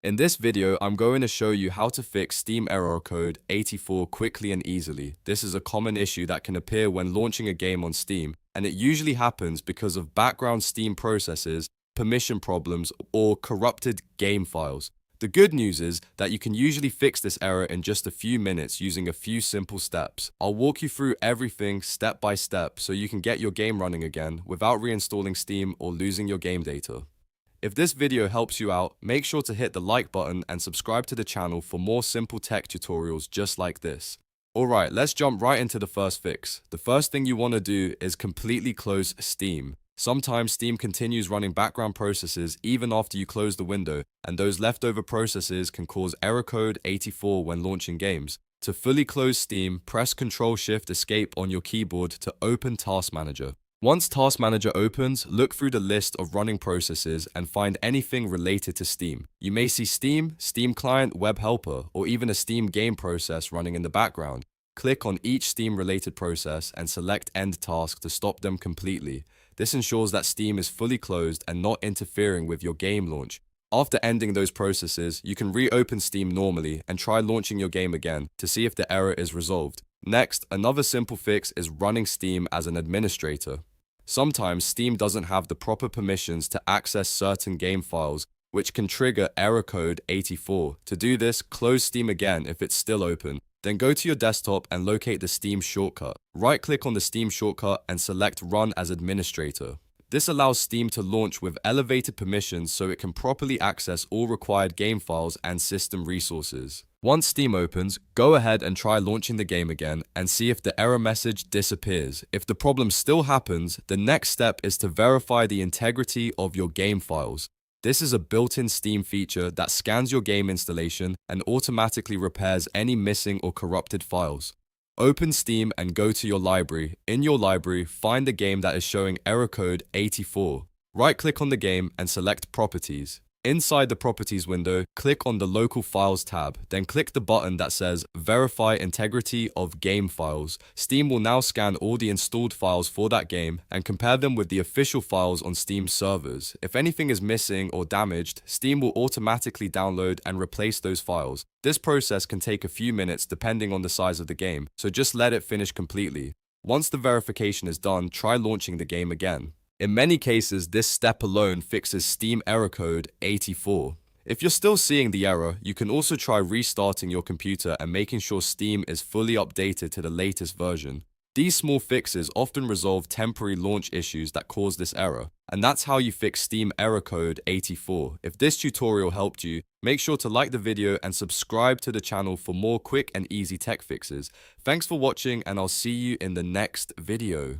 In this video, I'm going to show you how to fix Steam error code 84 quickly and easily. This is a common issue that can appear when launching a game on Steam, and it usually happens because of background Steam processes, permission problems, or corrupted game files. The good news is that you can usually fix this error in just a few minutes using a few simple steps. I'll walk you through everything step by step so you can get your game running again without reinstalling Steam or losing your game data. If this video helps you out, make sure to hit the like button and subscribe to the channel for more simple tech tutorials just like this. Alright, let's jump right into the first fix. The first thing you want to do is completely close Steam. Sometimes Steam continues running background processes even after you close the window, and those leftover processes can cause error code 84 when launching games. To fully close Steam, press Ctrl-Shift-Escape on your keyboard to open Task Manager. Once Task Manager opens, look through the list of running processes and find anything related to Steam. You may see Steam, Steam Client, Web Helper, or even a Steam game process running in the background. Click on each Steam-related process and select End Task to stop them completely. This ensures that Steam is fully closed and not interfering with your game launch. After ending those processes, you can reopen Steam normally and try launching your game again to see if the error is resolved. Next, another simple fix is running Steam as an administrator. Sometimes Steam doesn't have the proper permissions to access certain game files, which can trigger error code 84. To do this, close Steam again if it's still open. Then go to your desktop and locate the Steam shortcut. Right-click on the Steam shortcut and select Run as Administrator. This allows Steam to launch with elevated permissions so it can properly access all required game files and system resources. Once Steam opens, go ahead and try launching the game again and see if the error message disappears. If the problem still happens, the next step is to verify the integrity of your game files. This is a built-in Steam feature that scans your game installation and automatically repairs any missing or corrupted files. Open Steam and go to your library. In your library, find the game that is showing error code 84. Right-click on the game and select Properties. Inside the Properties window, click on the Local Files tab, then click the button that says Verify Integrity of Game Files. Steam will now scan all the installed files for that game and compare them with the official files on Steam's servers. If anything is missing or damaged, Steam will automatically download and replace those files. This process can take a few minutes depending on the size of the game, so just let it finish completely. Once the verification is done, try launching the game again. In many cases, this step alone fixes Steam error code 84. If you're still seeing the error, you can also try restarting your computer and making sure Steam is fully updated to the latest version. These small fixes often resolve temporary launch issues that cause this error, and that's how you fix Steam error code 84. If this tutorial helped you, make sure to like the video and subscribe to the channel for more quick and easy tech fixes. Thanks for watching, and I'll see you in the next video.